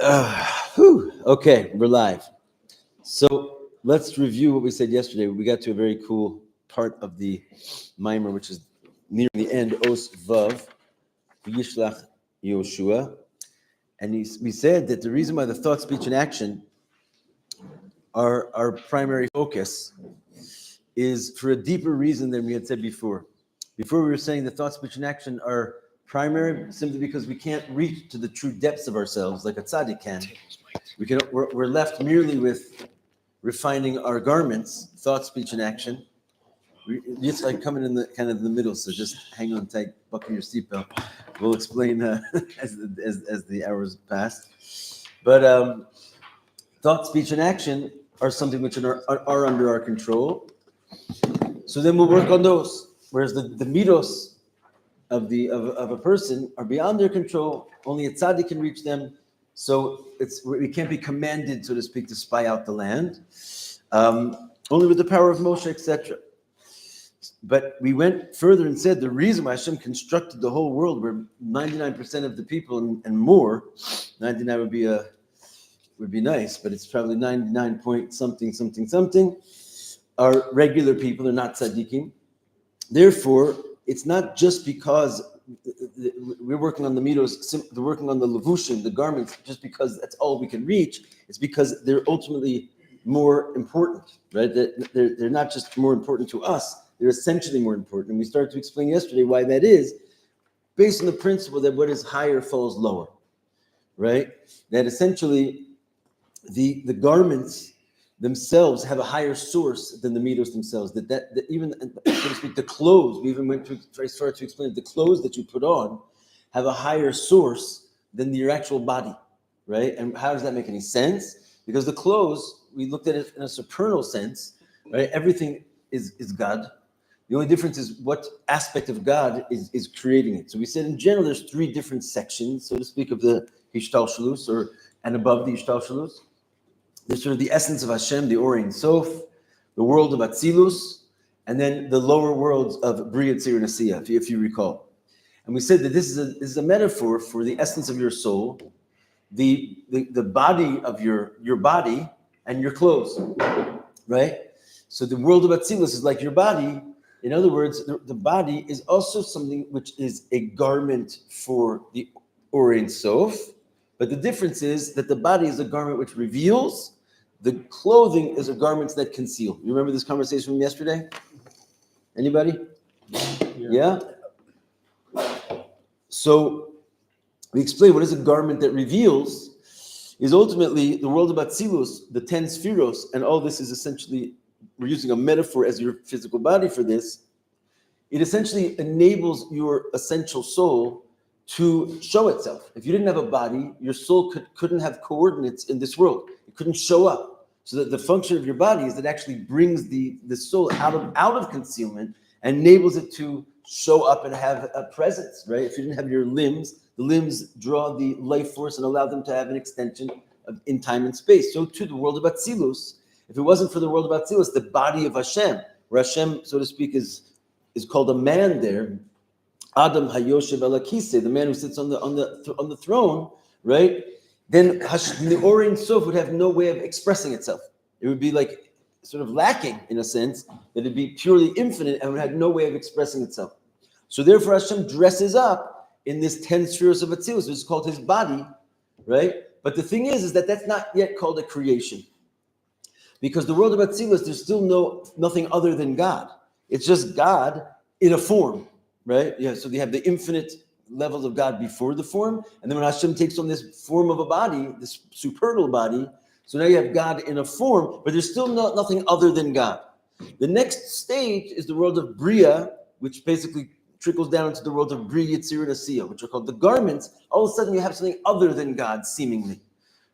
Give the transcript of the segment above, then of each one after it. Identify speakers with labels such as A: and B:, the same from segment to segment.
A: Okay, we're live. So let's review what we said yesterday. We got to a very cool part of the mimer, which is near the end, Os Vav, Vayishlak Yehoshua. And we said that the reason why the thought, speech, and action are our primary focus is for a deeper reason than we had said before. Before we were saying the thought, speech, and action are primary simply because we can't reach to the true depths of ourselves like a tzaddik can. We're left merely with refining our garments, thought, speech, and action. It's like coming in the kind of the middle, so just hang on tight, buckle your seatbelt. We'll explain as the hours pass. But thought, speech, and action are something which are under our control. So then we'll work on those. Whereas the midos of a person are beyond their control. Only a tzaddik can reach them. So we can't be commanded, so to speak, to spy out the land. Only with the power of Moshe, etc. But we went further and said the reason why Hashem constructed the whole world, where 99% of the people and more, 99 would be nice, but it's probably 99 point something, are regular people. They're not tzaddikim. Therefore, it's not just because we're working on the midos, they're working on the levushim, the garments, just because that's all we can reach. It's because they're ultimately more important, right? They're not just more important to us, they're essentially more important. And we started to explain yesterday why that is, based on the principle that what is higher falls lower, right? That essentially the garments themselves have a higher source than the midos themselves. That even, so to speak, the clothes, we even went to start to explain, the clothes that you put on have a higher source than your actual body, right? And how does that make any sense? Because the clothes, we looked at it in a supernal sense, right? Everything is God. The only difference is what aspect of God is creating it. So we said in general, there's three different sections, so to speak, of the Hishtalshalus, and above the Hishtalshalus. There's sort of the essence of Hashem, the Or Ein Sof, the world of Atzilus, and then the lower worlds of Bria, Tzir, and Asiyah, if you recall. And we said that this is a metaphor for the essence of your soul, the body of your body, and your clothes, right? So the world of Atzilus is like your body. In other words, the body is also something which is a garment for the Or Ein Sof, but the difference is that the body is a garment which reveals. The clothing is a garments that conceal. You remember this conversation from yesterday? Anybody? Yeah? So we explained what is a garment that reveals is ultimately the world of Atzilus, the 10 spheros, and all this is essentially, we're using a metaphor as your physical body for this. It essentially enables your essential soul to show itself. If you didn't have a body, your soul couldn't have coordinates in this world. It couldn't show up. So that the function of your body is that it actually brings the soul out of concealment and enables it to show up and have a presence, right? If you didn't have your limbs, the limbs draw the life force and allow them to have an extension in time and space. So too, the world of Atzilus, if it wasn't for the world of Atzilus, the body of Hashem, where Hashem, so to speak, is called a man there, Adam Hayoshev Alakise, the man who sits on the throne, right? Then the Or Ein Sof would have no way of expressing itself. It would be like sort of lacking in a sense, that it'd be purely infinite and would have no way of expressing itself. So therefore Hashem dresses up in this 10 spheres of Atzilus, which is called his body, right? But the thing is that that's not yet called a creation. Because the world of Atzilus, there's still nothing other than God. It's just God in a form, right? Yeah. So they have the infinite levels of God before the form, and then when Hashem takes on this form of a body, this supernal body, so now you have God in a form, but there's still nothing other than God. The next stage is the world of Bria, which basically trickles down into the world of Bria, Tzir, and Asiyah, which are called the garments. All of a sudden you have something other than God, seemingly,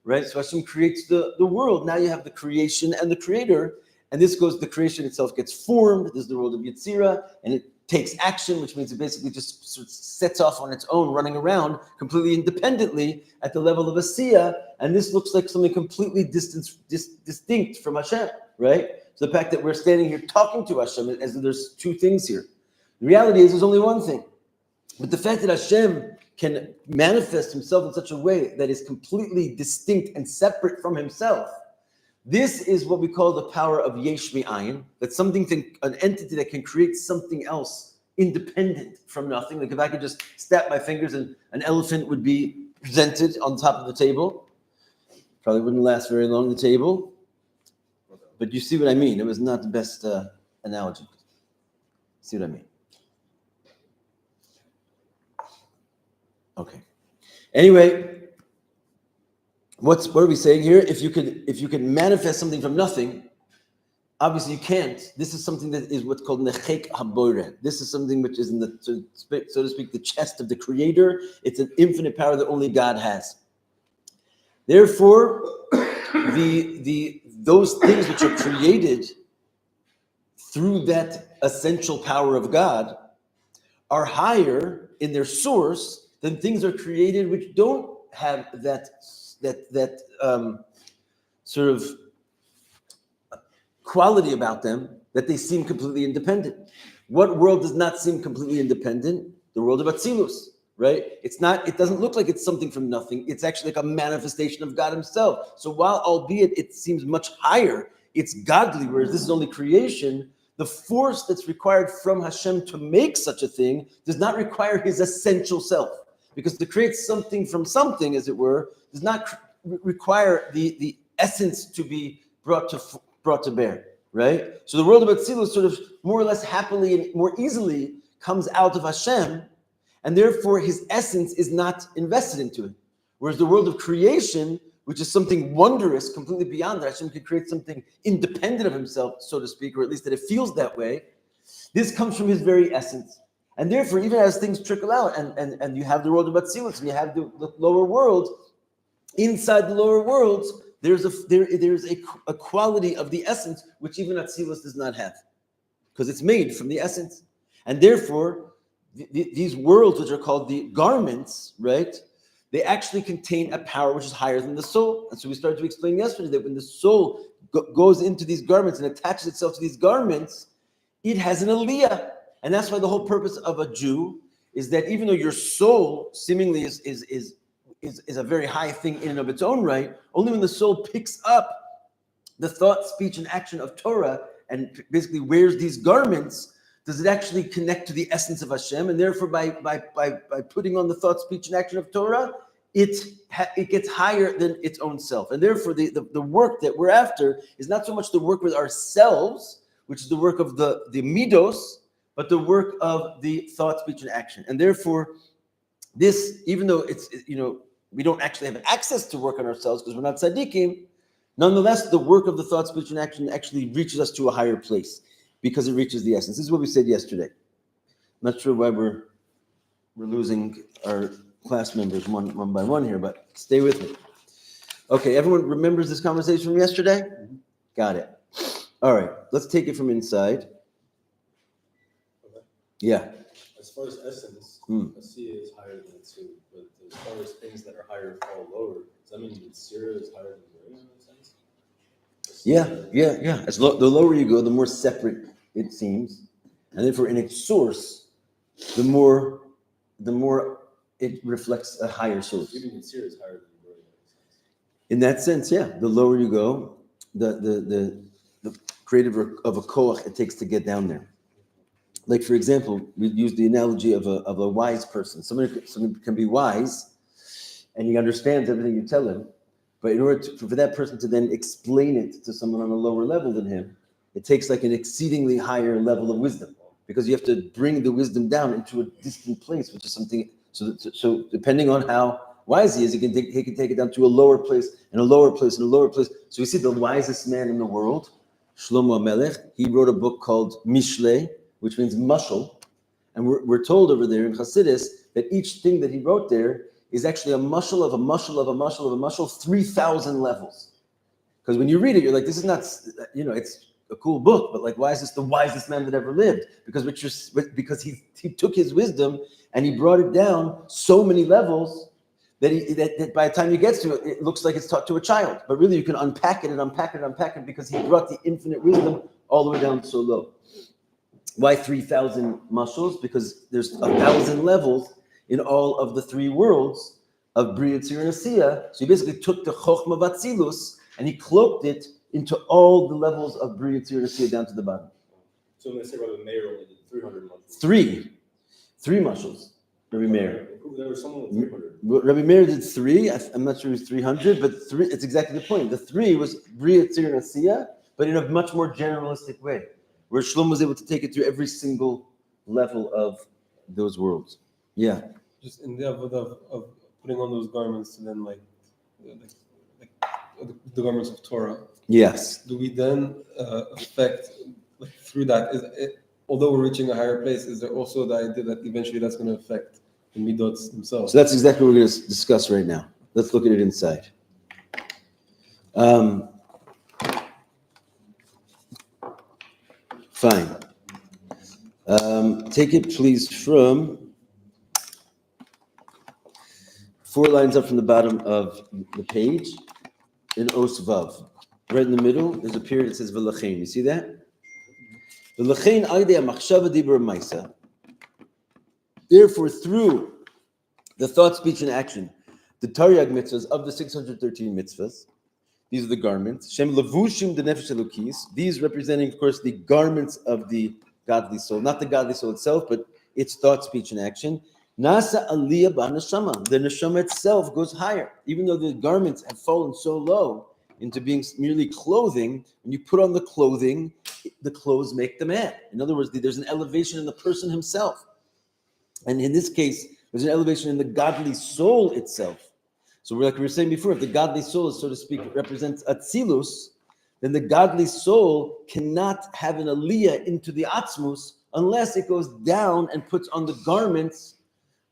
A: right? So Hashem creates the world. Now you have the creation and the creator, and the creation itself gets formed. There's the world of Yetzirah, and it takes action, which means it basically just sort of sets off on its own, running around completely independently at the level of Asiyah, and this looks like something completely distinct from Hashem, right? So the fact that we're standing here talking to Hashem, as if there's two things here. The reality is there's only one thing. But the fact that Hashem can manifest himself in such a way that is completely distinct and separate from himself. This is what we call the power of yesh me'ayin. That's an entity that can create something else independent from nothing. Like if I could just snap my fingers and an elephant would be presented on top of the table. Probably wouldn't last very long, the table. But you see what I mean. It was not the best analogy. See what I mean? Okay. Anyway, what are we saying here? If you could manifest something from nothing, obviously you can't. This is something that is what's called nechek haboire. This is something which is in the, so to speak, the chest of the Creator. It's an infinite power that only God has. Therefore, those things which are created through that essential power of God are higher in their source than things are created which don't have that sort of quality about them, that they seem completely independent. What world does not seem completely independent? The world of Atzilus, right? It doesn't look like it's something from nothing. It's actually like a manifestation of God himself. So while, albeit it seems much higher, it's godly, whereas this is only creation. The force that's required from Hashem to make such a thing does not require his essential self. Because to create something from something, as it were, does not require the essence to be brought to bear, right? So the world of Atzilus sort of more or less happily and more easily comes out of Hashem, and therefore his essence is not invested into it. Whereas the world of creation, which is something wondrous, completely beyond that, Hashem could create something independent of himself, so to speak, or at least that it feels that way. This comes from his very essence. And therefore, even as things trickle out, and you have the world of Atzilus, and you have the lower world, inside the lower worlds, there's a quality of the essence which even Atzilus does not have, because it's made from the essence. And therefore, these worlds, which are called the garments, right, they actually contain a power which is higher than the soul. And so we started to explain yesterday that when the soul goes into these garments and attaches itself to these garments, it has an aliyah. And that's why the whole purpose of a Jew is that even though your soul seemingly is a very high thing in and of its own right, only when the soul picks up the thought, speech, and action of Torah and basically wears these garments, does it actually connect to the essence of Hashem. And therefore, by putting on the thought, speech, and action of Torah, it gets higher than its own self. And therefore, the work that we're after is not so much the work with ourselves, which is the work of the midos, but the work of the thought, speech, and action. And therefore, this, even though we don't actually have access to work on ourselves because we're not tzaddikim, nonetheless, the work of the thought, speech, and action actually reaches us to a higher place because it reaches the essence. This is what we said yesterday. I'm not sure why we're losing our class members one by one here, but stay with me. Okay, everyone remembers this conversation from yesterday? Mm-hmm. Got it. All right, let's take it from inside. Okay. Yeah.
B: As far as essence, Asiya is higher than Tzu, but as far as things that are higher fall lower, does that mean Yetzirah is higher than Yehushua in a sense?
A: Yeah. The lower you go, the more separate it seems, and therefore in its source, the more it reflects a higher source.
B: Even Yetzirah is higher than Yehushua.
A: In that sense, yeah. The lower you go, the creative of a koach it takes to get down there. Like, for example, we use the analogy of a wise person. Someone can be wise, and he understands everything you tell him, but in order for that person to then explain it to someone on a lower level than him, it takes like an exceedingly higher level of wisdom, because you have to bring the wisdom down into a distant place, which is something. So depending on how wise he is, he can take it down to a lower place and a lower place and a lower place. So we see the wisest man in the world, Shlomo HaMelech. He wrote a book called Mishlei, which means mushal. And we're told over there in Chassidus that each thing that he wrote there is actually a mushal of a mushal of a mushal of a mushal, 3,000 levels. Because when you read it, you're like, this is not, it's a cool book, but like, why is this the wisest man that ever lived? Because he took his wisdom and he brought it down so many levels that by the time he gets to it, it looks like it's taught to a child. But really, you can unpack it because he brought the infinite wisdom all the way down so low. Why 3,000 mushals? Because there's 1,000 levels in all of the three worlds of Bria, Tzir, and Asiya. So he basically took the Chochma Vatzilus and he cloaked it into all the levels of Bria, Tzir, and Asiya down to the bottom.
B: So when they say Rabbi Meir only did 300 months.
A: Three mushals. Rabbi Meir.
B: There was someone with 300.
A: Rabbi Meir did 3. I'm not sure it was 300, but 3. It's exactly the point. The 3 was Bria, Tzir, and Asiya, but in a much more generalistic way, where Shlomo was able to take it through every single level of those worlds. Yeah.
C: Just in the avodah of putting on those garments, and then like the garments of Torah.
A: Yes.
C: Do we then affect like through that? Although we're reaching a higher place, is there also the idea that eventually that's going to affect the midots themselves?
A: So that's exactly what we're going to discuss right now. Let's look at it inside. Fine. Take it, please, from 4 lines up from the bottom of the page in Os Vav. Right in the middle, there's a period that says V'lachein. You see that? V'lachein aydei ha'machshava dibur ma'isa. Therefore, through the thought, speech, and action, the Taryag mitzvahs of the 613 mitzvahs, these are the garments. Shem levushim de nefesh elokis. These representing, of course, the garments of the godly soul, not the godly soul itself, but its thought, speech, and action. Nasa aliyah ba'neshama. The neshama itself goes higher, even though the garments have fallen so low into being merely clothing. When you put on the clothing, the clothes make the man. In other words, there's an elevation in the person himself, and in this case, there's an elevation in the godly soul itself. So, like we were saying before, if the godly soul, so to speak, represents Atzilus, then the godly soul cannot have an aliyah into the Atzmus unless it goes down and puts on the garments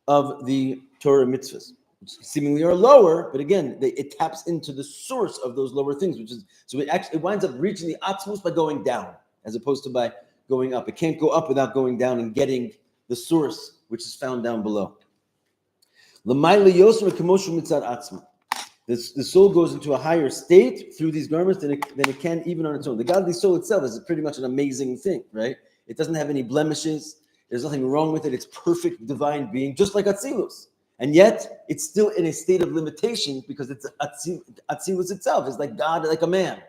A: of the Torah mitzvahs, which seemingly are lower, but again, it taps into the source of those lower things, which is, so it winds up reaching the Atzmus by going down, as opposed to by going up. It can't go up without going down and getting the source, which is found down below. The soul goes into a higher state through these garments than it can even on its own. The godly soul itself is pretty much an amazing thing, right? It doesn't have any blemishes. There's nothing wrong with it. It's perfect divine being, just like Atzilus. And yet, it's still in a state of limitation because it's Atzilus itself. It's like God, like a man.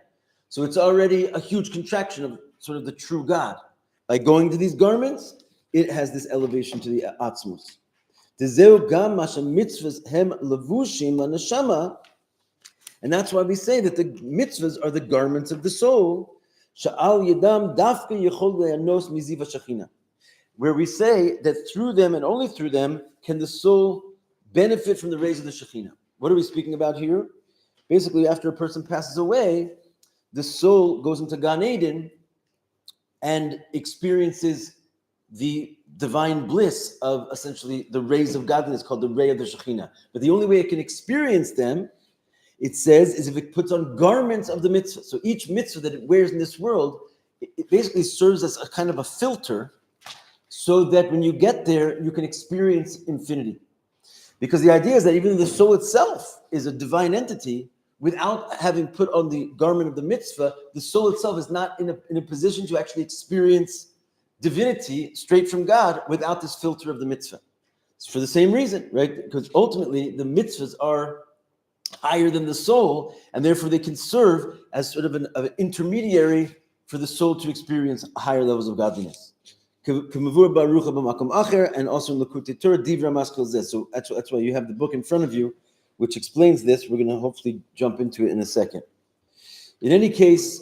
A: So it's already a huge contraction of sort of the true God. By going to these garments, it has this elevation to the Atzmus. And that's why we say that the mitzvahs are the garments of the soul. Where we say that through them and only through them can the soul benefit from the rays of the Shekhinah. What are we speaking about here? Basically, after a person passes away, the soul goes into Gan Eden and experiences the divine bliss of essentially the rays of godliness called the ray of the Shekhinah. But the only way it can experience them, it says, is if it puts on garments of the mitzvah. So each mitzvah that it wears in this world, it basically serves as a kind of a filter so that when you get there, you can experience infinity. Because the idea is that even the soul itself is a divine entity, without having put on the garment of the mitzvah, the soul itself is not in a position to actually experience divinity straight from God without this filter of the mitzvah. It's for the same reason, right? Because ultimately the mitzvahs are higher than the soul, and therefore they can serve as sort of an intermediary for the soul to experience higher levels of godliness. And also in Likutei Torah, Divra Maskil Zeh. So that's why you have the book in front of you, which explains this. We're going to hopefully jump into it in a second. In any case,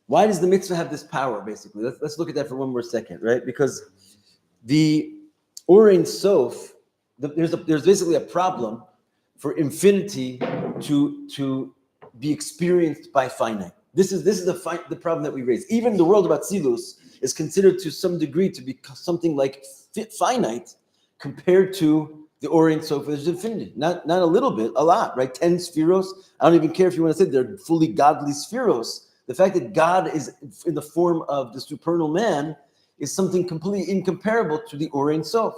A: why does the mitzvah have this power, basically? Let's look at that for one more second, right? Because the Or Ein Sof, there's basically a problem for infinity to be experienced by finite. This is the problem that we raise. Even the world of Atzilus is considered to some degree to be something like finite compared to the Or Ein Sof, there's infinity. Not a little bit, a lot, right? 10 spheros. I don't even care if you want to say they're fully godly spheros. The fact that God is in the form of the supernal man is something completely incomparable to the Or Ein Sof.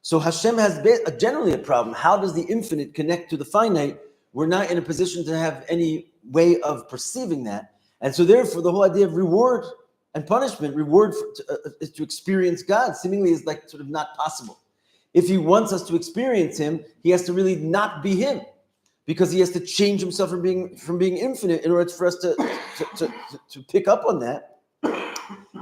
A: So Hashem has generally a problem. How does the infinite connect to the finite? We're not in a position to have any way of perceiving that. And so therefore, the whole idea of reward and punishment, is to experience God, seemingly is like sort of not possible. if he wants us to experience him, he has to really not be him, because he has to change himself from being infinite in order for us to pick up on that.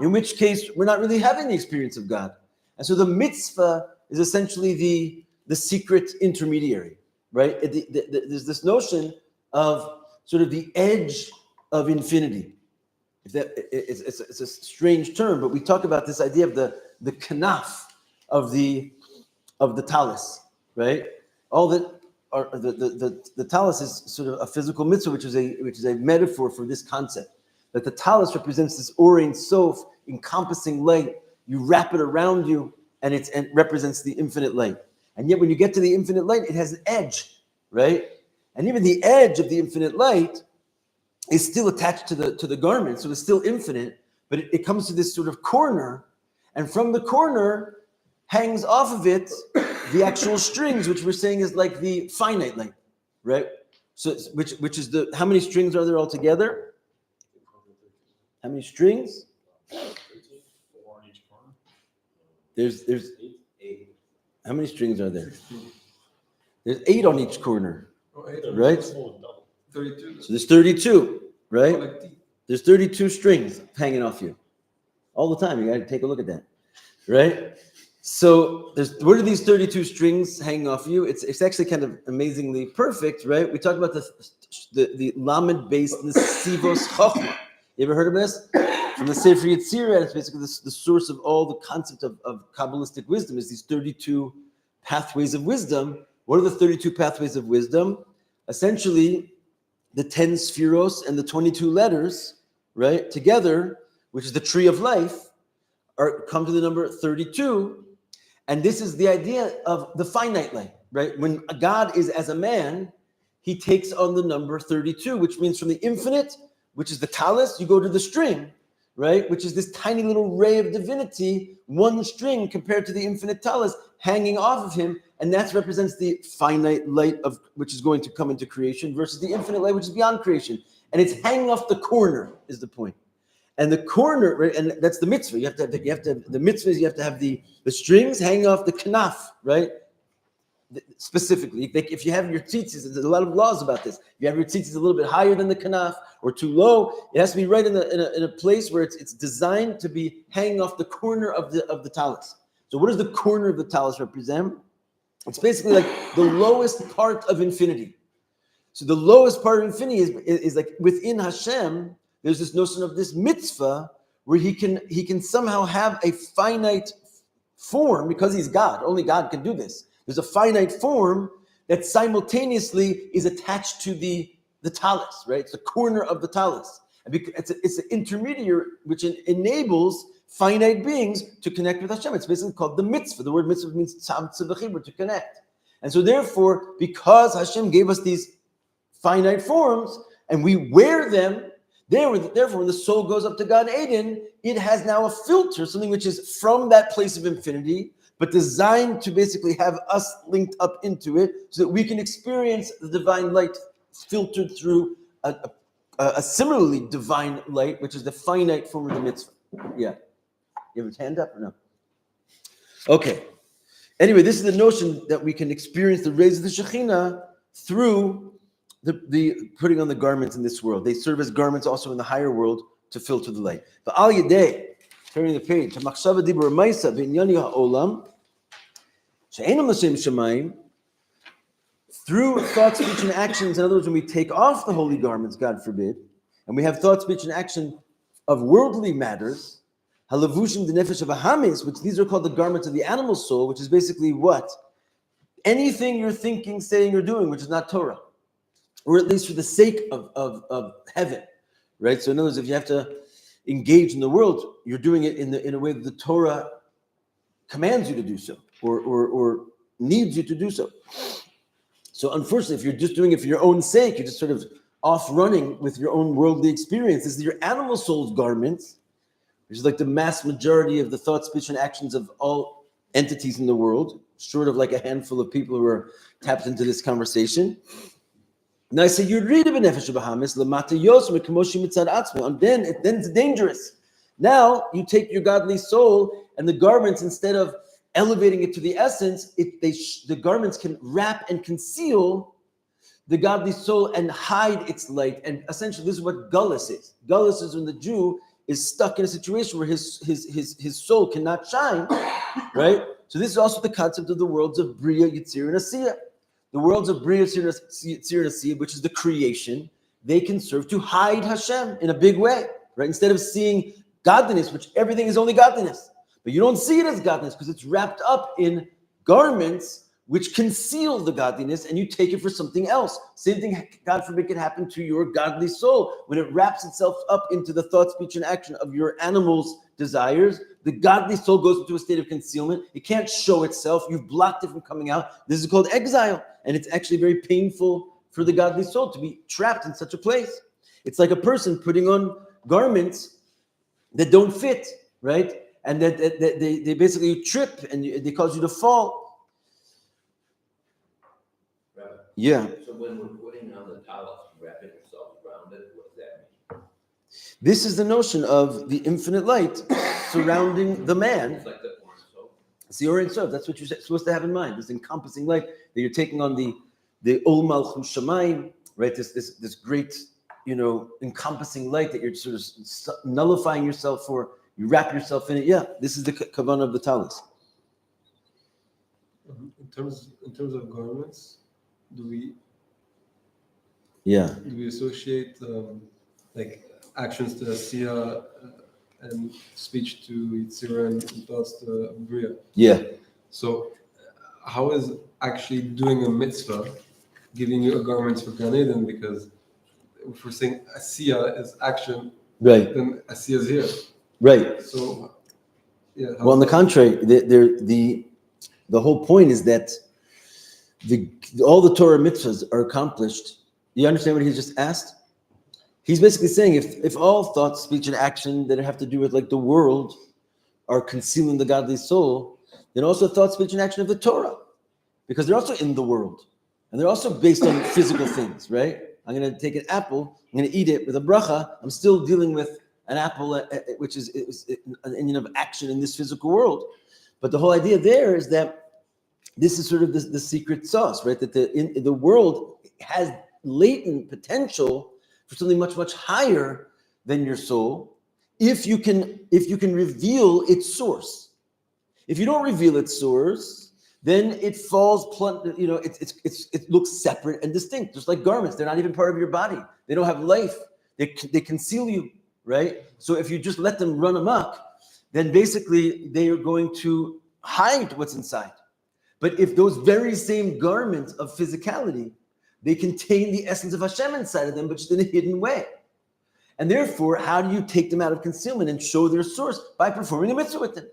A: In which case, we're not really having the experience of God. And so the mitzvah is essentially the secret intermediary, right? There's this notion of sort of the edge of infinity. It's a strange term, but we talk about this idea of the kanaf of the talus, right? All that are the talus is sort of a physical mitzvah, which is a metaphor for this concept, that the talus represents this Ein Sof, encompassing light. You wrap it around you, and it represents the infinite light. And yet, when you get to the infinite light, it has an edge, right? And even the edge of the infinite light is still attached to the garment, so it's still infinite, but it comes to this sort of corner, and from the corner hangs off of it the actual strings, which we're saying is like the finite light, right? So which is how many strings are there altogether? How many strings? There's 8. How many strings are there? There's 8 on each corner, right?
C: 32.
A: So there's 32, right? There's 32 strings hanging off you all the time. You got to take a look at that, right? So what are these 32 strings hanging off you? It's actually kind of amazingly perfect, right? We talk about the lamed based nesivos chochma. You ever heard of this? From the Sefer Yetzirah, it's basically the source of all the concept of Kabbalistic wisdom is these 32 pathways of wisdom. What are the 32 pathways of wisdom? Essentially, the 10 spheros and the 22 letters, right, together, which is the tree of life, come to the number 32. And this is the idea of the finite light, right? When God is as a man, he takes on the number 32, which means from the infinite, which is the talus, you go to the string, right? Which is this tiny little ray of divinity, one string compared to the infinite talus hanging off of him. And that represents the finite light of which is going to come into creation versus the infinite light, which is beyond creation. And it's hanging off the corner is the point. And the corner, right, and that's the mitzvah. You have to have the mitzvah is you have to have the strings hanging off the kanaf, right? Specifically, if you have your tzitzis, there's a lot of laws about this. If you have your tzitzis a little bit higher than the kanaf or too low, it has to be right in a place where it's designed to be hanging off the corner of the talus. So what does the corner of the talus represent? It's basically like the lowest part of infinity. So the lowest part of infinity is like within Hashem. There's this notion of this mitzvah where he can somehow have a finite form because he's God. Only God can do this. There's a finite form that simultaneously is attached to the talus, right? It's the corner of the talus. And it's an intermediary which enables finite beings to connect with Hashem. It's basically called the mitzvah. The word mitzvah means to connect. And so therefore, because Hashem gave us these finite forms and we wear them, therefore, when the soul goes up to Gan Eden, it has now a filter, something which is from that place of infinity, but designed to basically have us linked up into it so that we can experience the divine light filtered through a similarly divine light, which is the finite form of the mitzvah. Yeah. You have a hand up or no? Okay. Anyway, this is the notion that we can experience the rays of the Shekhinah through the putting on the garments in this world. They serve as garments also in the higher world to filter the light. But al yedei, turning the page, machshava dibur ma'isa b'inyani ha'olam, she'enam l'shem shemayim, through thought, speech, and actions. In other words, when we take off the holy garments, God forbid, and we have thought, speech, and action of worldly matters, halavushim denefesh abahamis, which these are called the garments of the animal soul, which is basically what? Anything you're thinking, saying, or doing, which is not Torah. Or at least for the sake of heaven, right? So in other words, if you have to engage in the world, you're doing it in a way that the Torah commands you to do so, or needs you to do so. So unfortunately, if you're just doing it for your own sake, you're just sort of off running with your own worldly experience. This is your animal soul's garments, which is like the mass majority of the thought, speech, and actions of all entities in the world, short of like a handful of people who are tapped into this conversation. Now I say you read of nefesh bahamis lamata yosem kamoshi mitzad atzmo, and then it's dangerous. Now you take your godly soul and the garments, instead of elevating it to the essence, the garments can wrap and conceal the godly soul and hide its light. And essentially, this is what gullus is. Gullus is when the Jew is stuck in a situation where his soul cannot shine, right? So this is also the concept of the worlds of Bria, Yitzir, and Asiya. The worlds of Bria, Yitzir, and Asiya, which is the creation, they can serve to hide Hashem in a big way, right? Instead of seeing godliness, which everything is only godliness, but you don't see it as godliness because it's wrapped up in garments which conceal the godliness, and you take it for something else. Same thing, God forbid, can happen to your godly soul. When it wraps itself up into the thought, speech, and action of your animal's desires, the godly soul goes into a state of concealment. It can't show itself. You've blocked it from coming out. This is called exile, and it's actually very painful for the godly soul to be trapped in such a place. It's like a person putting on garments that don't fit, right? And that they basically trip and they cause you to fall.
D: Right.
A: Yeah.
D: So when we're putting on the talus, wrapping yourself around it, what does that mean?
A: This is the notion of the infinite light surrounding the man.
D: It's like the orange soap.
A: It's the Or Ein Sof. That's what you're supposed to have in mind. This encompassing light that you're taking on the Ol Malchut Shamayim, right? This great, encompassing light that you're sort of nullifying yourself for. You wrap yourself in it. Yeah, this is the kavanah of the talus.
C: In terms of garments, do we associate like actions to Asiya and speech to Yitzira and thoughts to Bria?
A: Yeah.
C: So how is actually doing a mitzvah giving you a garment for Gan Eden? Because if we're saying Asiya is action,
A: Right.
C: then Asiya is here.
A: Right.
C: So yeah.
A: Well, on the contrary, the whole point is that all the Torah mitzvahs are accomplished. You understand what he just asked? He's basically saying if all thought, speech, and action that have to do with like the world are concealing the godly soul, then also thought, speech, and action of the Torah, because they're also in the world and they're also based on physical things, right? I'm going to take an apple, I'm going to eat it with a bracha. I'm still dealing with an apple, which is an engine of action in this physical world. But the whole idea there is that this is sort of the secret sauce, right? That the world has latent potential for something much, much higher than your soul, if you can reveal its source. If you don't reveal its source, then it falls, it looks separate and distinct, just like garments. They're not even part of your body. They don't have life. They conceal you, right? So if you just let them run amok, then basically they are going to hide what's inside. But if those very same garments of physicality, they contain the essence of Hashem inside of them, but just in a hidden way. And therefore, how do you take them out of concealment and show their source? By performing a mitzvah with them.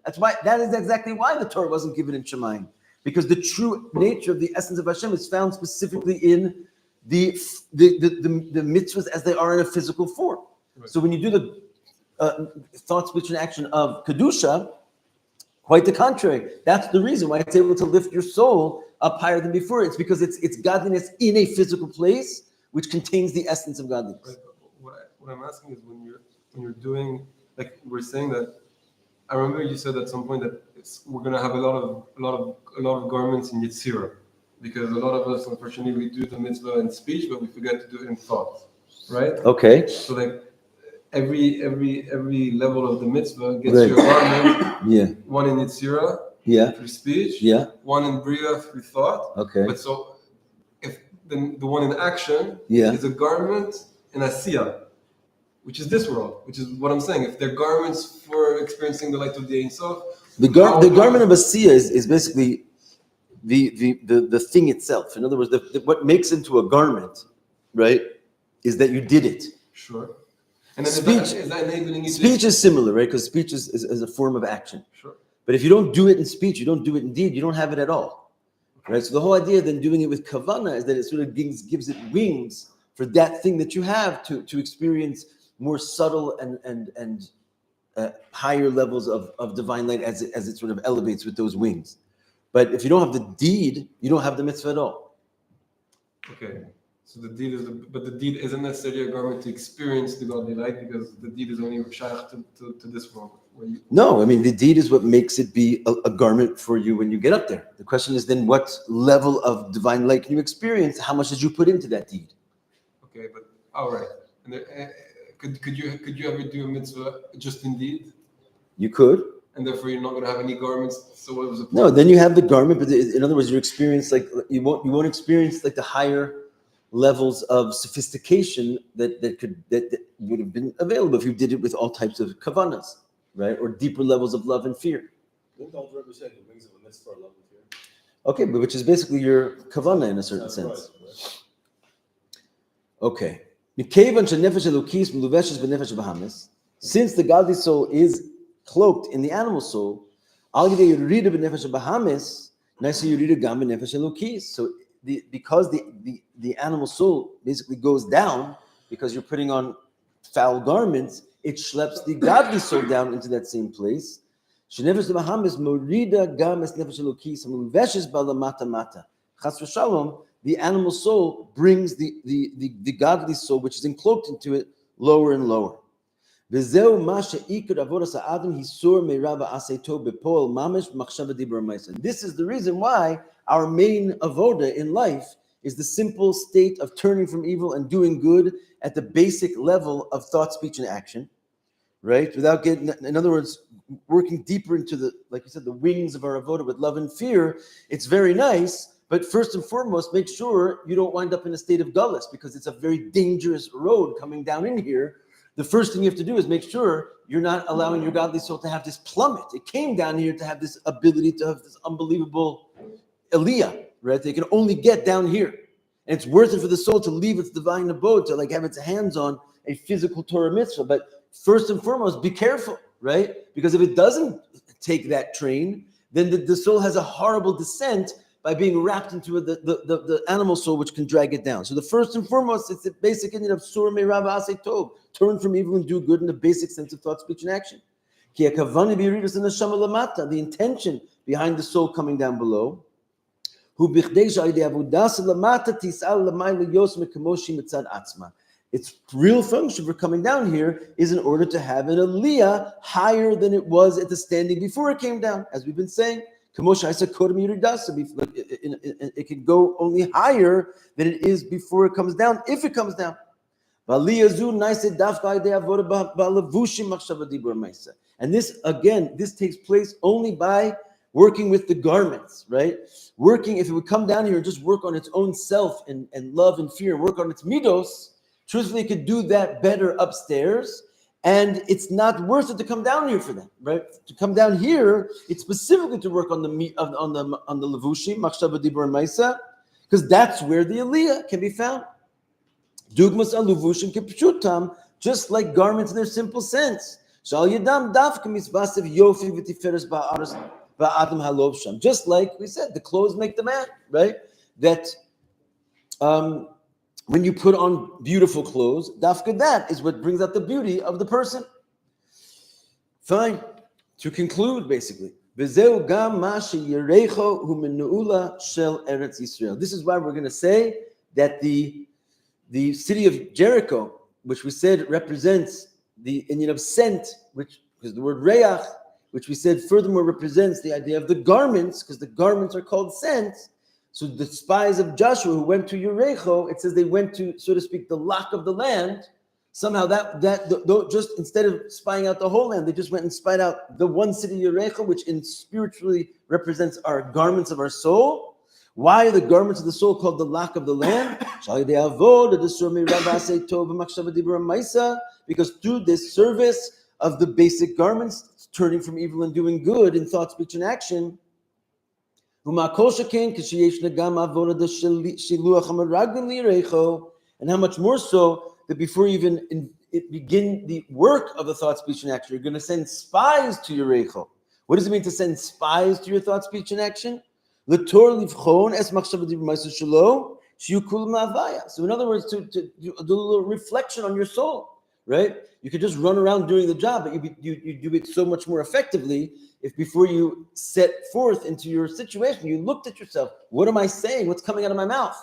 A: That is exactly why the Torah wasn't given in Shemayim. Because the true nature of the essence of Hashem is found specifically in the mitzvahs as they are in a physical form. Right. So when you do the thought, speech, and action of Kedusha, quite the contrary. That's the reason why it's able to lift your soul up higher than before. It's because it's godliness in a physical place, which contains the essence of godliness.
C: Right. What I'm asking is when you're doing, like we're saying that. I remember you said at some point that we're going to have a lot of garments in Yetzirah, because a lot of us, unfortunately, we do the mitzvah in speech, but we forget to do it in thought, right?
A: Okay.
C: So like every level of the mitzvah gets you a garment.
A: Yeah.
C: One in Yetzirah.
A: Yeah.
C: Through speech.
A: Yeah.
C: One in Bria through thought.
A: Okay.
C: But so if the one in action
A: is
C: a garment in Asiya, which is this world, which is what I'm saying. If they're garments for experiencing the light of the Ein Sof,
A: the garment of Asiya is basically the thing itself. In other words, what makes into a garment, right, is that you did it.
C: Sure. And then
A: speech
C: is that enabling you?
A: Speech is similar, right? Because speech is a form of action.
C: Sure.
A: But if you don't do it in speech, you don't do it in deed, you don't have it at all, right? So the whole idea then doing it with kavanah is that it sort of gives it wings for that thing that you have to experience more subtle and higher levels of divine light as it sort of elevates with those wings. But if you don't have the deed, you don't have the mitzvah at all.
C: Okay. So the deed but the deed isn't necessarily a garment to experience the godly light, because the deed is only shaykh to this world.
A: No, I mean, the deed is what makes it be a garment for you when you get up there. The question is then, what level of divine light can you experience? How much did you put into that deed?
C: Okay, but all right. And could you ever do a mitzvah just in deed?
A: You could.
C: And therefore you're not going to have any garments. So what was the point?
A: No, then you have the garment, but in other words, you experience like you won't experience like the higher levels of sophistication that would have been available if you did it with all types of kavanas, right? Or deeper levels of love and fear.
B: Didn't the Rabbi say the wings of a mitzvah are love and fear?
A: Okay, but which is basically your kavana in a certain sense.
B: Right.
A: Okay. Since the godly soul is cloaked in the animal soul, so because the animal soul basically goes down because you're putting on foul garments, it schleps the godly soul down into that same place. The animal soul brings the godly soul, which is encloaked into it, lower and lower. This is the reason why our main avoda in life is the simple state of turning from evil and doing good at the basic level of thought, speech, and action, right? Without getting, in other words, working deeper into the, like you said, the wings of our avoda with love and fear. It's very nice, but first and foremost, make sure you don't wind up in a state of gullus, because it's a very dangerous road coming down in here. The first thing you have to do is make sure you're not allowing your godly soul to have this plummet. It came down here to have this ability to have this unbelievable aliyah, right? They can only get down here. And it's worth it for the soul to leave its divine abode, to like have its hands on a physical Torah mitzvah. But first and foremost, be careful, right? Because if it doesn't take that train, then the soul has a horrible descent by being wrapped into the animal soul, which can drag it down. So the first and foremost, it's the basic Indian of sur me'rav aseh tov, turn from evil and do good in the basic sense of thought, speech, and action. The intention behind the soul coming down below, its real function for coming down here is in order to have an aliyah higher than it was at the standing before it came down, as we've been saying. It can go only higher than it is before it comes down, if it comes down. And this, again, this takes place only by working with the garments, right? Working, if it would come down here and just work on its own self and love and fear, and work on its midos, truthfully, it could do that better upstairs. And it's not worth it to come down here for that, right? To come down here, it's specifically to work on the levushim, machshava dibur and maisa, because that's where the aliyah can be found. Dugmas aluvushim kipshutam, just like garments in their simple sense. Shal yadam dafka misvasev yofi v'tiferes ba'adam halovsham. Just like we said, the clothes make the man, right? That when you put on beautiful clothes, dafka, that is what brings out the beauty of the person. Fine. To conclude, basically, this is why we're going to say that the city of Jericho, which we said represents the Indian of scent, which is the word reach, which we said furthermore represents the idea of the garments, because the garments are called scent. So the spies of Joshua who went to Jericho, it says they went to, so to speak, the lock of the land. Somehow that just instead of spying out the whole land, they just went and spied out the one city, Jericho, which spiritually represents our garments of our soul. Why are the garments of the soul called the lock of the land? Because through this service of the basic garments, turning from evil and doing good in thought, speech, and action, and how much more so that before you even begin the work of the thought, speech, and action, you're going to send spies to your Reicho. What does it mean to send spies to your thought, speech, and action? So in other words, to do a little reflection on your soul, right? You could just run around doing the job, but you do it so much more effectively if before you set forth into your situation, you looked at yourself. What am I saying? What's coming out of my mouth?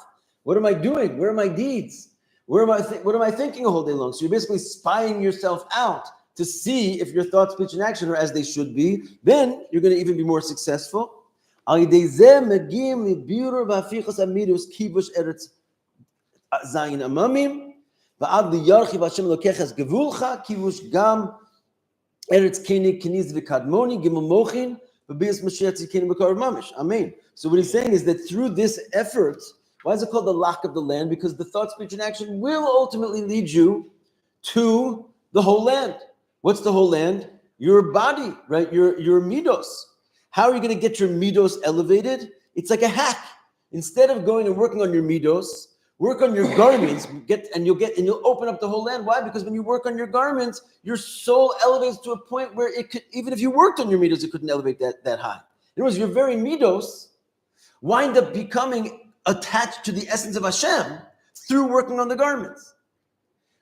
A: What am I doing? Where are my deeds? What am I thinking a whole day long? So you're basically spying yourself out to see if your thought, speech, and action are as they should be. Then you're going to even be more successful. Zayin amamim, va'ad liyarchiv Hashem Elokecha gevulcha, kivush gam eretz keni keniz v'kadmoni gimel mochin v'bias Mashiach tzikeni b'karav mamish. Amen. So what he's saying is that through this effort, why is it called the lock of the land? Because the thought, speech, and action will ultimately lead you to the whole land. What's the whole land? Your body, right? Your midos. How are you going to get your midos elevated? It's like a hack. Instead of going and working on your midos, work on your garments, and you'll open up the whole land. Why? Because when you work on your garments, your soul elevates to a point where it could, even if you worked on your midos, it couldn't elevate that high. In other words, your very midos wind up becoming attached to the essence of Hashem through working on the garments.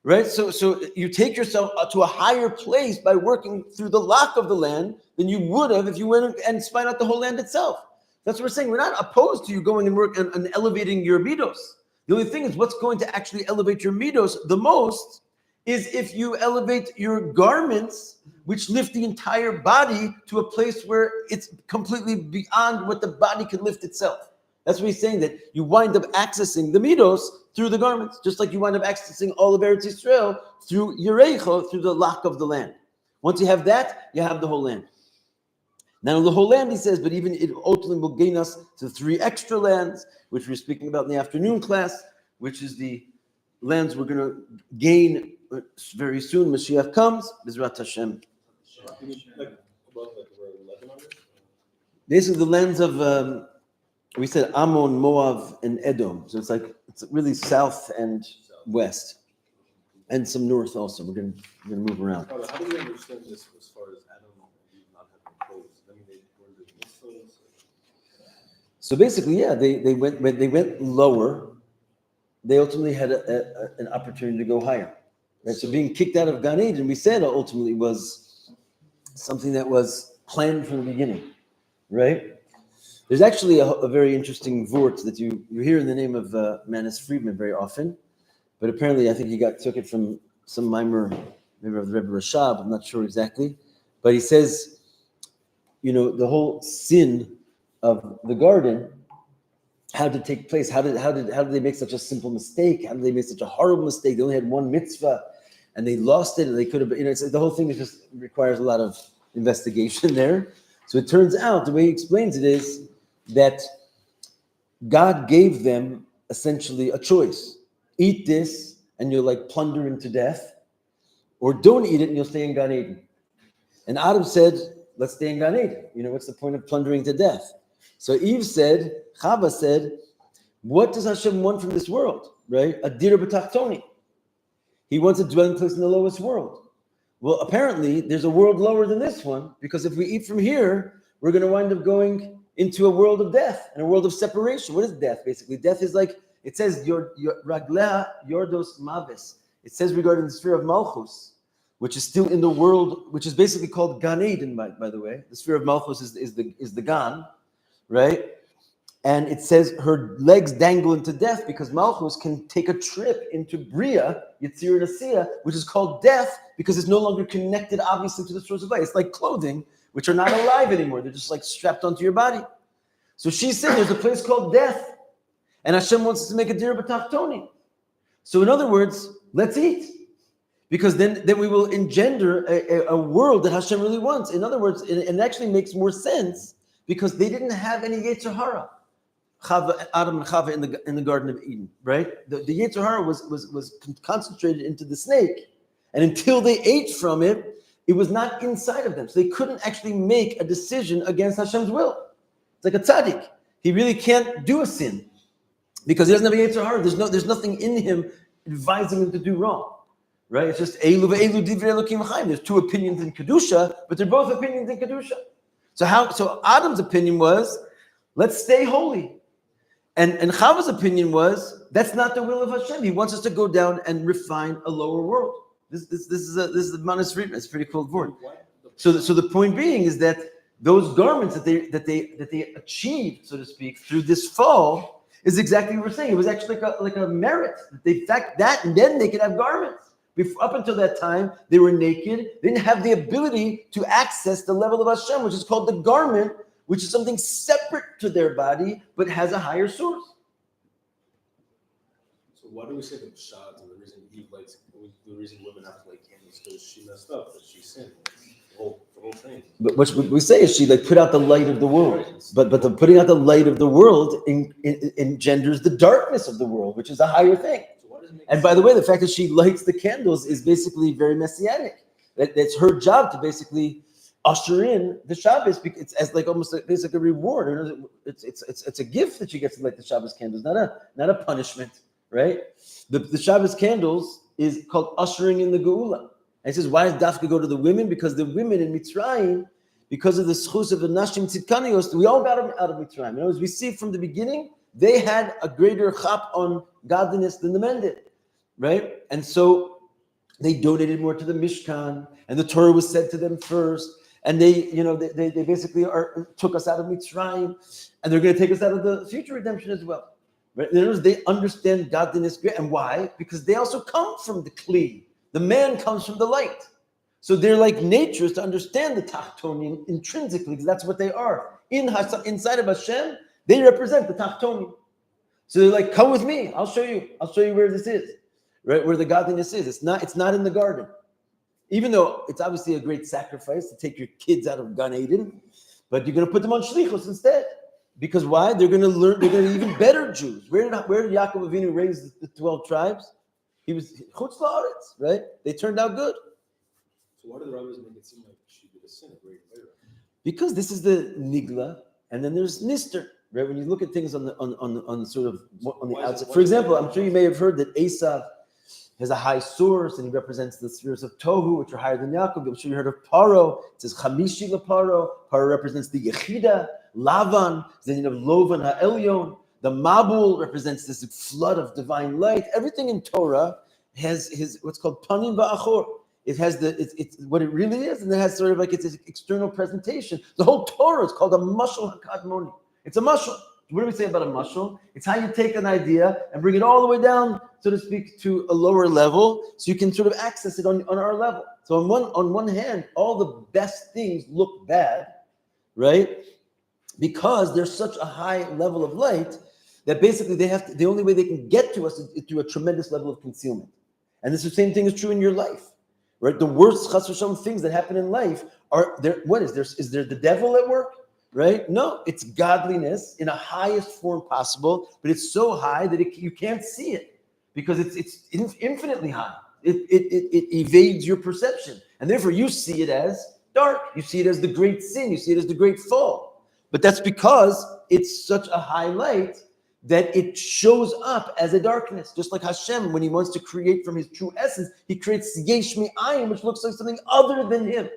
A: Right? So you take yourself to a higher place by working through the lock of the land than you would have if you went and spied out the whole land itself. That's what we're saying. We're not opposed to you going and work and elevating your midos. The only thing is what's going to actually elevate your midos the most is if you elevate your garments, which lift the entire body to a place where it's completely beyond what the body can lift itself. That's what he's saying, that you wind up accessing the midos through the garments, just like you wind up accessing all of Eretz Yisrael through Yerecho, through the lock of the land. Once you have that, you have the whole land. Now the whole land, he says, but even it ultimately will gain us to 3 extra lands, which we're speaking about in the afternoon class, which is the lands we're going to gain very soon. Mashiach comes, B'ezrat Hashem. Basically, the lands of, we said Ammon, Moab, and Edom. So it's really south and west, and some north also. We're going to move around.
B: How do we understand this as far as Adam and Eve not having clothes? I mean, they were the mitzvahs.
A: So basically, yeah, they went lower. They ultimately had an opportunity to go higher. Right? So being kicked out of Gan Eden, we said ultimately was something that was planned from the beginning, right? There's actually a very interesting vort that you hear in the name of Manis Friedman very often, but apparently I think he took it from some mimer, maybe of the Rebbe Rashab, I'm not sure exactly, but he says, the whole sin of the garden, how did it take place? How did they make such a simple mistake? How did they make such a horrible mistake? They only had one mitzvah, and they lost it, and they could have. The whole thing just requires a lot of investigation there. So it turns out the way he explains it is that God gave them essentially a choice: eat this, and you'll plunder him to death, or don't eat it, and you'll stay in Gan Eden. And Adam said, "Let's stay in Gan Eden. What's the point of plundering to death?" So Chava said, what does Hashem want from this world, right? A dir b'tachtoni. He wants a dwelling place in the lowest world. Well, apparently, there's a world lower than this one, because if we eat from here, we're going to wind up going into a world of death and a world of separation. What is death, basically? Death is it says, your raglea yordos mavis. It says regarding the sphere of Malchus, which is still in the world, which is basically called Gan Eden, by the way. The sphere of Malchus is the Gan, right? And it says her legs dangle into death because Malchus can take a trip into Bria, Yitzir and Asiya, which is called death because it's no longer connected, obviously, to the source of life. It's like clothing, which are not alive anymore. They're just strapped onto your body. So she's saying there's a place called death. And Hashem wants us to make a dir b'tachtoni. So in other words, let's eat. Because then we will engender a world that Hashem really wants. In other words, it actually makes more sense because they didn't have any Yetzer Hara. Adam and Chava in the Garden of Eden, right? The Yetzer Hara was concentrated into the snake, and until they ate from it, it was not inside of them. So they couldn't actually make a decision against Hashem's will. It's like a tzaddik. He really can't do a sin because he doesn't have a Yetzer Hara. There's nothing in him advising him to do wrong, right? It's just Elu ve'elu divrei Elokim Chaim. There's 2 opinions in Kedusha, but they're both opinions in Kedusha. So Adam's opinion was, let's stay holy. And Chava's opinion was, that's not the will of Hashem. He wants us to go down and refine a lower world. This is the Manis Friedman. It's a pretty cool word. So the point being is that those garments that they achieved, so to speak, through this fall, is exactly what we're saying. It was actually like a merit. In fact, that and then they could have garments. Up until that time, they were naked. They didn't have the ability to access the level of Hashem, which is called the garment, which is something separate to their body, but has a higher source.
B: So why do we say the Pshat and the reason Eve likes, the reason women have to light candles because she messed up, that she sinned, the whole thing.
A: But what we say is she put out the light of the world. But the putting out the light of the world engenders the darkness of the world, which is a higher thing. And by the way, the fact that she lights the candles is basically very messianic. That's her job to basically usher in the Shabbos. It's as like almost a reward. It's a gift that she gets to light the Shabbos candles, not a punishment, right? The Shabbos candles is called ushering in the Geula. And it says, why does Dafka go to the women? Because the women in Mitzrayim, because of the schus of the Nashim Tzidkanios, we all got them out of Mitzrayim. In other words, we see from the beginning, they had a greater chap on godliness than the men did, right? And so they donated more to the Mishkan, and the Torah was said to them first, and they basically took us out of Mitzrayim, and they're going to take us out of the future redemption as well. Right? In other words, they understand godliness, and why? Because they also come from the Kli. The man comes from the light. So they're like natures to understand the Tachtonim intrinsically, because that's what they are. Inside of Hashem, they represent the Tachtonim. So they're like, come with me, I'll show you where this is, right? Where the godliness is. It's not in the garden. Even though it's obviously a great sacrifice to take your kids out of Gan Eden, but you're going to put them on Shlichus instead. Because why? They're going to learn, they're going to be even better Jews. Where did Yaakov Avinu raise the 12 tribes? He was Chutz La'aretz, right? They turned out good.
B: So why do the rabbis make it seem like she did a sin a great way?
A: Because this is the Nigla, and then there's Nister, right? When you look at things on the sort of on the outside. For example, I'm sure you may have heard that Esav has a high source, and he represents the spheres of Tohu, which are higher than Yaakov. I'm sure you heard of Paro. It says Chamishi LaParo. Paro represents the Yechida. Lavan, then you have Lovan HaElyon. The Mabul represents this flood of divine light. Everything in Torah has his what's called Panim Va'achor. It has it's what it really is, and it has sort of like its external presentation. The whole Torah is called a mashal hakadmoni. It's a mashal. What do we say about a mashal? It's how you take an idea and bring it all the way down, so to speak, to a lower level, so you can sort of access it on our level. So on one hand, all the best things look bad, right? Because there's such a high level of light that basically the only way they can get to us is through a tremendous level of concealment. And the same thing is true in your life, right? The worst chas v'shalom things that happen in life are there. What is there? Is there the devil at work, right? No, it's godliness in a highest form possible, but it's so high that you can't see it because it's infinitely high. It evades your perception, and therefore you see it as dark. You see it as the great sin. You see it as the great fall. But that's because it's such a high light that it shows up as a darkness. Just like Hashem, when he wants to create from his true essence, he creates yesh mi'ayin, which looks like something other than him.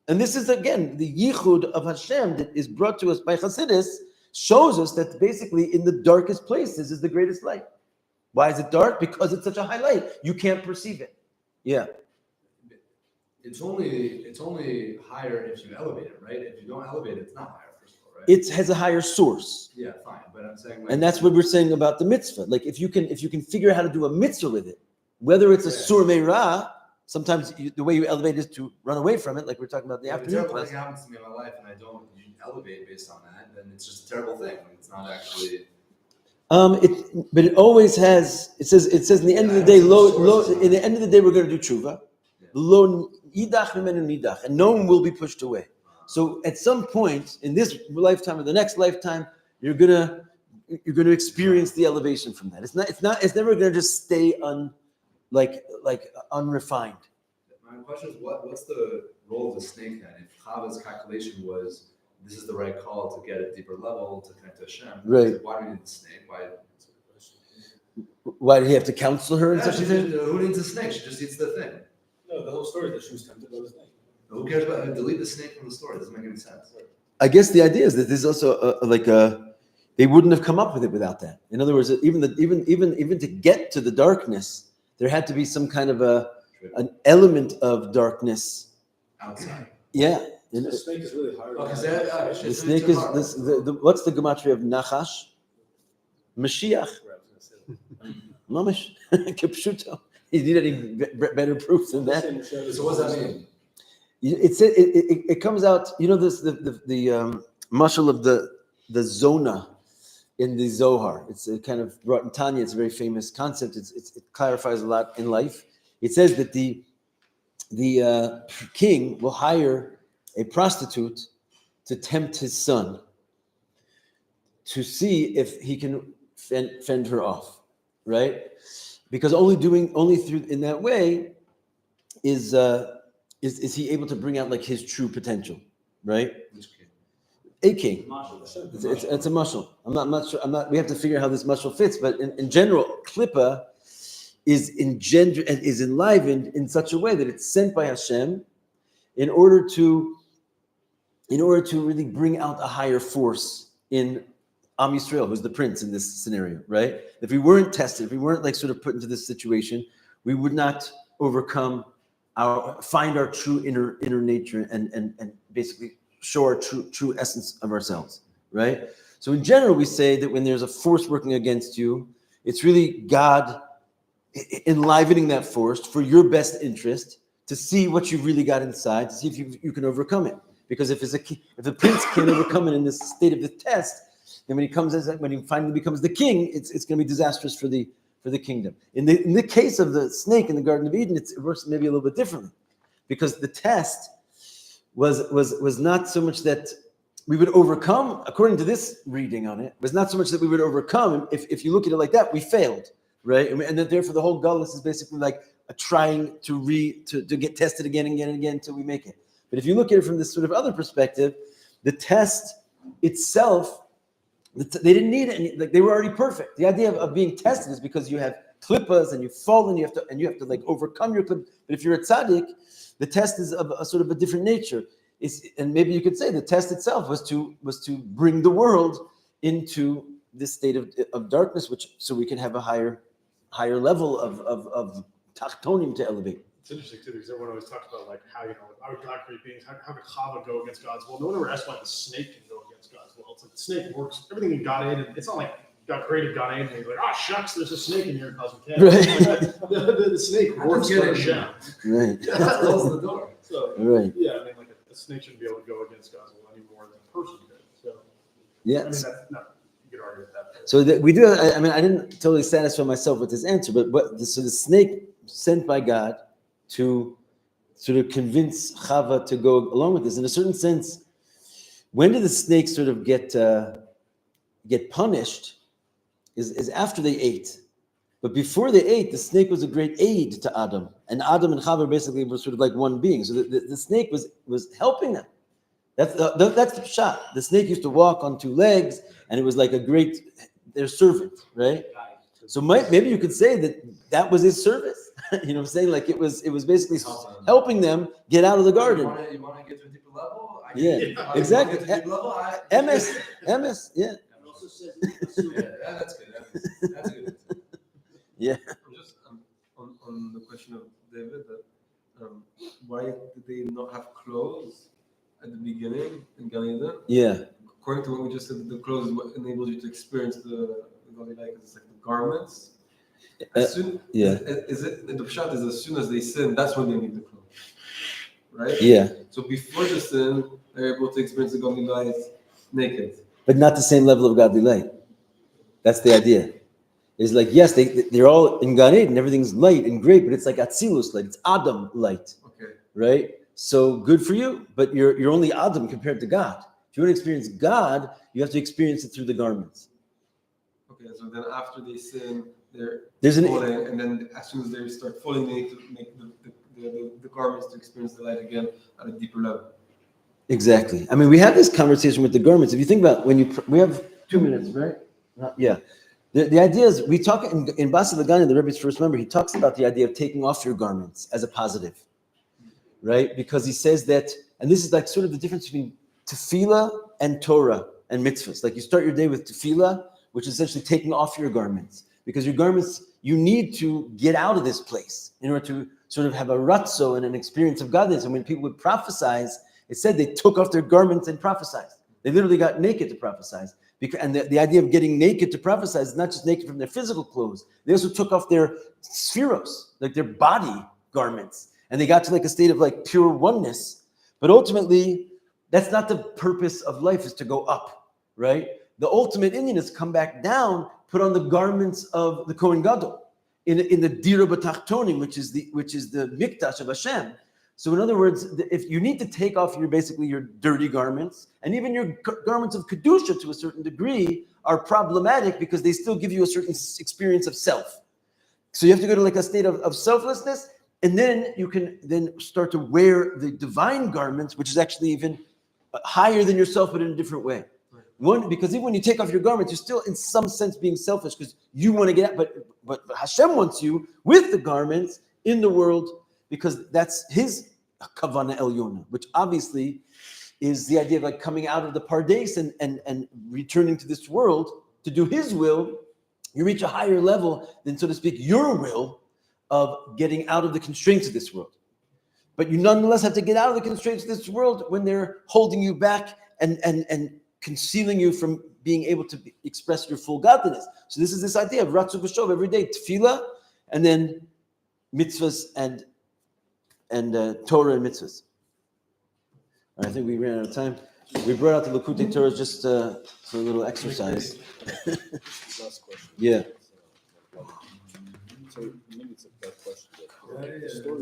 A: And this is, again, the yichud of Hashem that is brought to us by Chassidus, shows us that basically in the darkest places is the greatest light. Why is it dark? Because it's such a high light. You can't perceive it. Yeah.
E: It's only higher if you elevate it, right? If you don't elevate it, it's not higher. Right?
A: It has a higher source.
E: Yeah, fine. But I'm saying,
A: and that's what we're saying about the mitzvah. Like if you can figure out how to do a mitzvah with it, whether it's a sur meirah, sometimes the way you elevate is to run away from it, like we're talking about the afternoon class.
E: If happens to me in my life and I don't elevate based on that, then it's just a terrible thing. It's not actually.
A: But it always has. It says in the end of the day, in the end of the day, we're going to do tshuva. Lo idach mimenu nidach, and no one will be pushed away. So at some point in this lifetime or the next lifetime, you're gonna experience the elevation from that. It's never gonna just stay unrefined.
E: My question is, what's the role of the snake then? If Chava's calculation was this is the right call to get a deeper level to connect to Hashem,
A: right?
E: Why do we need the snake?
A: Why did he have to counsel her?
E: Yeah, who needs a snake? She just eats the thing.
B: No, the whole story that she was tempted by the snake.
E: Who cares about delete the snake from the story? It doesn't make any sense.
A: I guess the idea is that there's also they wouldn't have come up with it without that. In other words, even to get to the darkness, there had to be some kind of an element of darkness
E: outside.
A: Yeah.
B: The snake is really hard.
A: The snake is what's the gematria of Nachash? Mashiach.
B: Where I was gonna say.
A: Mamish. Kipshuto. You need any better proof than that?
E: So what does that mean?
A: It comes out, this the mashal of the zona in the Zohar. It's kind of brought in Tanya. It's a very famous concept. It clarifies a lot in life. It says that the king will hire a prostitute to tempt his son to see if he can fend her off, right? Because only through in that way is he able to bring out like his true potential, right? A king. It's a mashal. I'm not sure. We have to figure out how this mashal fits, but in general, klippa is engendered and is enlivened in such a way that it's sent by Hashem in order to really bring out a higher force in Am Yisrael, who's the prince in this scenario, right? If we weren't tested, if we weren't like sort of put into this situation, we would not find our true inner nature and basically show our true essence of ourselves, right? So in general, we say that when there's a force working against you, it's really God enlivening that force for your best interest to see what you've really got inside, to see if you can overcome it. Because if the prince can overcome it in this state of the test, then when he finally becomes the king, it's going to be disastrous for the kingdom. In the case of the snake in the Garden of Eden, it works maybe a little bit differently, because the test was not so much that we would overcome, according to this reading on it, was not so much that we would overcome. If you look at it like that, we failed, right? And that therefore the whole gullus is basically like a trying to get tested again and again and again until we make it. But if you look at it from this sort of other perspective, the test itself, they didn't need any, like they were already perfect. The idea of being tested is because you have klippas and you fall and you have to like overcome your klippas. But if you're a tzaddik, the test is of a sort of a different nature. And maybe you could say the test itself was to bring the world into this state of darkness, so we can have a higher level of tachtonim to elevate.
F: It's interesting too, because everyone always talks about like how our God created beings, how could Chava go against God's will? No one ever asked why the snake can go against God's will. It's like the snake works, everything in God Eden. It's not like God created God Eden and he's like, shucks, there's a snake in here causing chaos.
A: Right.
F: The snake works for Hashem.
A: Right.
E: That closes the door.
F: So
A: Right.
F: yeah, I mean, like a snake shouldn't be able to go against God's will any more than a person could. So
A: Yeah.
F: I mean, that's not, you could argue with that.
A: So we do. I mean, I didn't totally satisfy myself with this answer, but so the snake sent by God to sort of convince Chava to go along with this. In a certain sense, when did the snake sort of get punished? Is after they ate. But before they ate, the snake was a great aid to Adam, and Adam and Chava basically were sort of like one being. So the snake was helping them. That's the shot. The snake used to walk on two legs, and it was like their servant, right? So maybe you could say that was his service. You know what I'm saying? Like it was basically helping them get out of the garden.
E: You want to get to a deeper level?
A: Yeah, exactly. MS, yeah.
E: Yeah, that's good. That's a good.
A: Yeah.
C: Just on the question of David, why did they not have clothes at the beginning in Gan Eden?
A: Yeah.
C: According to what we just said, the clothes is what enables you to experience the like it's like the garments. Is it the pshat is as soon as they sin, that's when they need the clothes, right?
A: Yeah.
C: So before the sin, they're able to experience the godly light naked,
A: But not the same level of godly light. That's the idea. It's like, yes, they're all in Gan Eden, everything's light and great, but it's like Atzilus light, it's Adam light,
C: okay,
A: right? So good for you, but you're only Adam compared to God. If you want to experience God, you have to experience it through the garments.
C: Okay, so then after they sin,
A: There's
C: falling, and then as soon as they start falling, they need to make the garments to experience the light again at a deeper level.
A: Exactly. I mean, we had this conversation with the garments. If you think about we have 2 minutes, right? Yeah. The idea is, we talk in Basi Lagani, the Rebbe's first member, he talks about the idea of taking off your garments as a positive, right? Because he says that, and this is like sort of the difference between tefillah and Torah and mitzvahs. Like you start your day with tefillah, which is essentially taking off your garments. Because your garments, you need to get out of this place in order to sort of have a ratzo and an experience of godliness. And when people would prophesize, it said they took off their garments and prophesied. They literally got naked to prophesize. And the idea of getting naked to prophesy is not just naked from their physical clothes. They also took off their spheros, like their body garments. And they got to like a state of like pure oneness. But ultimately, that's not the purpose of life, is to go up, right? The ultimate Indian is come back down, put on the garments of the Kohen Gadol in the Dira B'Tachtonim, which is the Mikdash of Hashem. So in other words, if you need to take off your dirty garments, and even your garments of Kedusha to a certain degree are problematic because they still give you a certain experience of self. So you have to go to like a state of selflessness, and then you can then start to wear the divine garments, which is actually even higher than yourself, but in a different way. One, because even when you take off your garments, you're still in some sense being selfish because you want to get out, but Hashem wants you with the garments in the world because that's his kavana elyona, which obviously is the idea of like coming out of the pardes and returning to this world to do his will. You reach a higher level than, so to speak, your will of getting out of the constraints of this world. But you nonetheless have to get out of the constraints of this world when they're holding you back and concealing you from being able to express your full godliness. So this is this idea of Ratzu B'Shov every day, tefillah, and then mitzvahs and Torah and mitzvahs. I think we ran out of time. We brought out the Likutei Torah just for a little exercise.
B: Last question.
A: Yeah.
B: So maybe it's a bad question, but the story